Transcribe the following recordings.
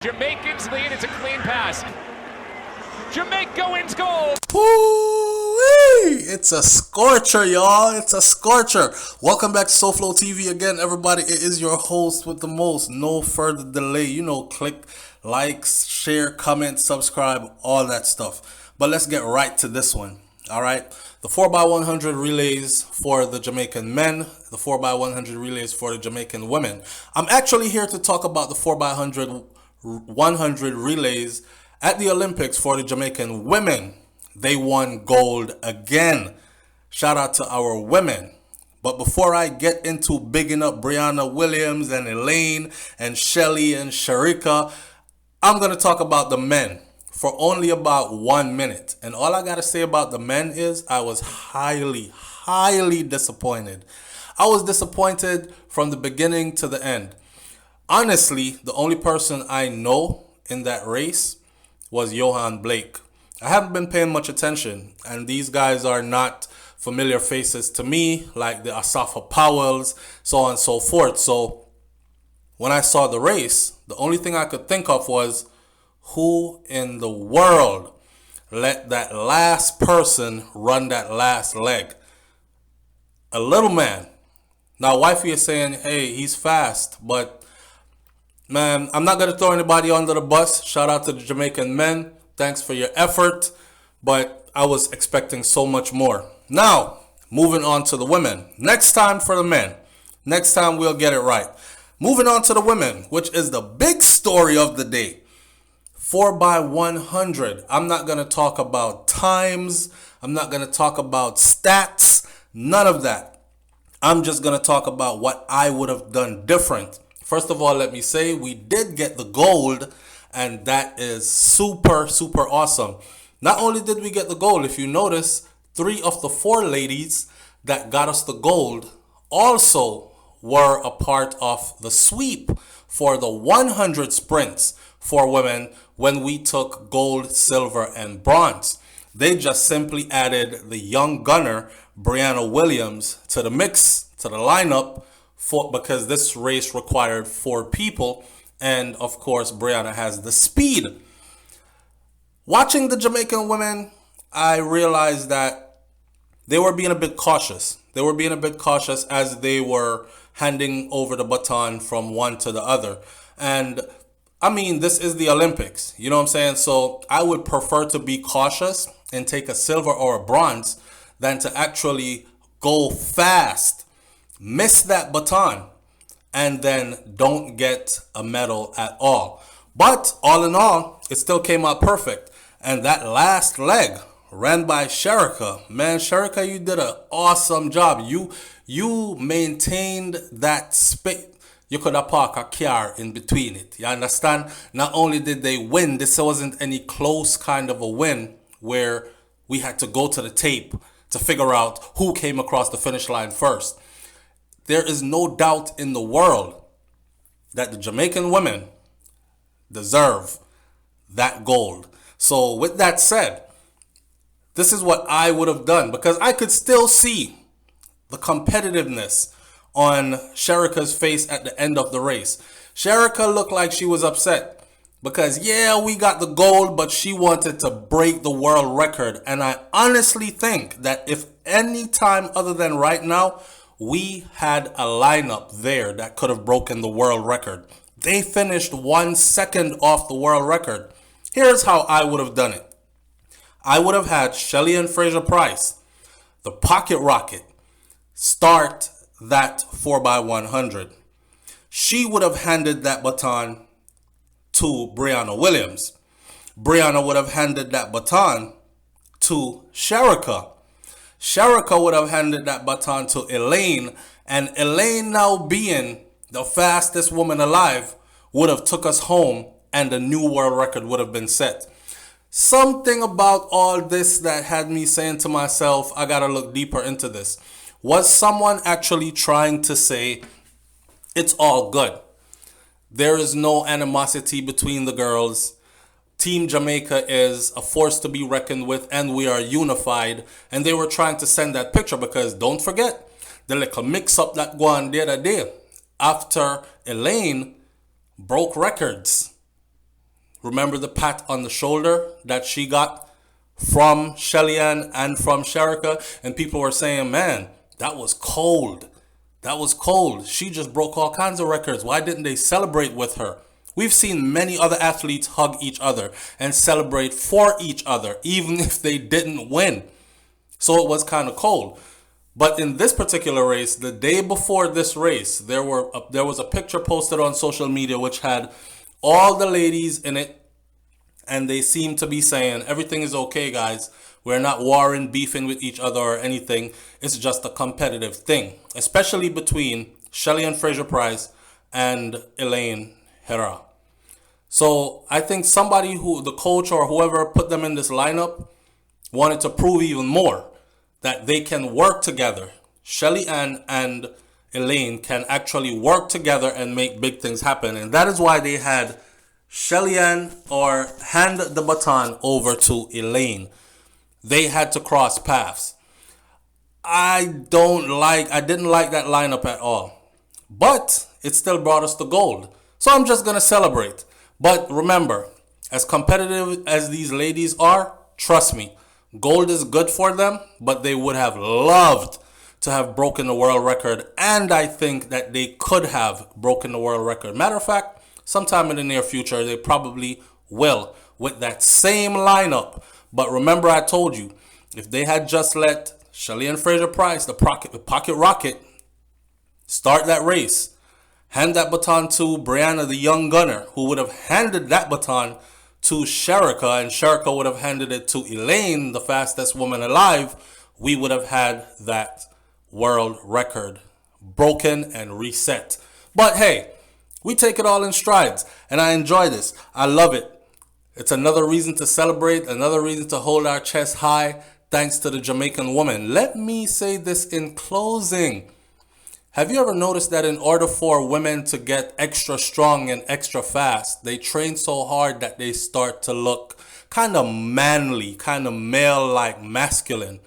Jamaicans lead. It's a clean pass. Jamaica wins gold. Woo-wee! It's a scorcher, y'all. It's a scorcher. Welcome back to SouFLoTV again, everybody. It is your host with the most. No further delay. You know, click, like, share, comment, subscribe, all that stuff. But let's get right to this one. All right. The 4x100 relays for the Jamaican men, the 4x100 relays for the Jamaican women. I'm actually here to talk about the 4x100 relays at the Olympics for the Jamaican women. They won gold again. Shout out to our women. But before I get into bigging up Brianna Williams and Elaine and Shelly and Sharika, I'm going to talk about the men for only about 1 minute. And all I got to say about the men is I was highly disappointed. I was disappointed from the beginning to the end. Honestly, the only person I know in that race was Johan Blake. I haven't been paying much attention, and these guys are not familiar faces to me, like the Asafa Powells, so on and so forth. So when I saw the race, the only thing I could think of was, who in the world let that last person run that last leg? A little man. Now, wifey is saying, hey, he's fast, but man, I'm not going to throw anybody under the bus. Shout out to the Jamaican men. Thanks for your effort. But I was expecting so much more. Now, moving on to the women. Next time for the men. Next time we'll get it right. Moving on to the women, which is the big story of the day. 4x100. I'm not going to talk about times. I'm not going to talk about stats. None of that. I'm just going to talk about what I would have done different. First of all, let me say we did get the gold, and that is super awesome. Not only did we get the gold, if you notice, 3 of the 4 ladies that got us the gold also were a part of the sweep for the 100 sprints for women when we took gold, silver, and bronze. They just simply added the young gunner, Brianna Williams, to the mix, to the lineup, because this race required 4 people, and of course Brianna has the speed. Watching the Jamaican women, I realized that they were being a bit cautious. They were being a bit cautious as they were handing over the baton from one to the other. And I mean, this is the Olympics, you know what I'm saying? So I would prefer to be cautious and take a silver or a bronze than to actually go fast, miss that baton, and then don't get a medal at all. But all in all, it still came out perfect. And that last leg ran by Sharika. Man, Sharika, you did an awesome job. You maintained that space. You could have parked a car in between it. You understand? Not only did they win, this wasn't any close kind of a win where we had to go to the tape to figure out who came across the finish line first. There is no doubt in the world that the Jamaican women deserve that gold. So with that said, this is what I would have done, because I could still see the competitiveness on Sharika's face at the end of the race. Sharika looked like she was upset because, yeah, we got the gold, but she wanted to break the world record. And I honestly think that if any time other than right now, we had a lineup there that could have broken the world record. They finished 1 second off the world record. Here's how I would have done it. I would have had Shelly and Fraser-Price, the Pocket Rocket, start that 4x100. She would have handed that baton to Brianna Williams. Brianna would have handed that baton to Sharika. Sharika would have handed that baton to Elaine, and Elaine, now being the fastest woman alive, would have took us home, and the new world record would have been set. Something about all this that had me saying to myself, I gotta look deeper into this. Was someone actually trying to say, it's all good? There is no animosity between the girls. Team Jamaica is a force to be reckoned with, and we are unified. And they were trying to send that picture because, don't forget, the little mix-up that go on the other day after Elaine broke records. Remember the pat on the shoulder that she got from Shelly-Ann and from Sherika? And people were saying, man, that was cold. That was cold. She just broke all kinds of records. Why didn't they celebrate with her? We've seen many other athletes hug each other and celebrate for each other, even if they didn't win. So it was kind of cold. But in this particular race, the day before this race, there was a picture posted on social media which had all the ladies in it. And they seemed to be saying, everything is okay, guys. We're not warring, beefing with each other or anything. It's just a competitive thing, especially between Shelly-Ann Fraser-Pryce and Elaine Hera. So I think somebody who, the coach or whoever put them in this lineup, wanted to prove even more that they can work together. Shelly-Ann and Elaine can actually work together and make big things happen. And that is why they had Shelly-Ann or hand the baton over to Elaine. They had to cross paths. I didn't like that lineup at all. But it still brought us the gold. So I'm just going to celebrate. But remember, as competitive as these ladies are, trust me, gold is good for them, but they would have loved to have broken the world record. And I think that they could have broken the world record. Matter of fact, sometime in the near future, they probably will with that same lineup. But remember, I told you, if they had just let Shelly-Ann Fraser-Pryce, the pocket rocket, start that race, hand that baton to Brianna, the young gunner, who would have handed that baton to Sherika, and Sherika would have handed it to Elaine, the fastest woman alive, we would have had that world record broken and reset. But hey, we take it all in strides, and I enjoy this. I love it. It's another reason to celebrate, another reason to hold our chest high, thanks to the Jamaican woman. Let me say this in closing. Have you ever noticed that in order for women to get extra strong and extra fast, they train so hard that they start to look kind of manly, kind of male-like, masculine?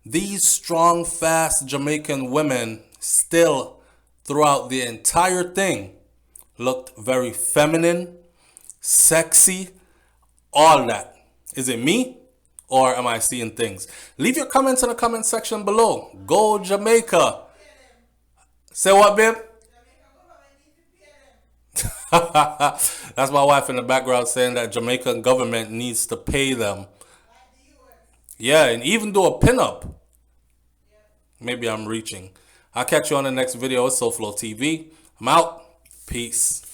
These strong, fast Jamaican women still, throughout the entire thing, looked very feminine, sexy, all that. Is it me, or am I seeing things? Leave your comments in the comment section below. Go Jamaica. Say what, babe? That's my wife in the background saying that Jamaican government needs to pay them. Yeah, and even do a pinup. Maybe I'm reaching. I'll catch you on the next video. It's SouFLoTV. I'm out. Peace.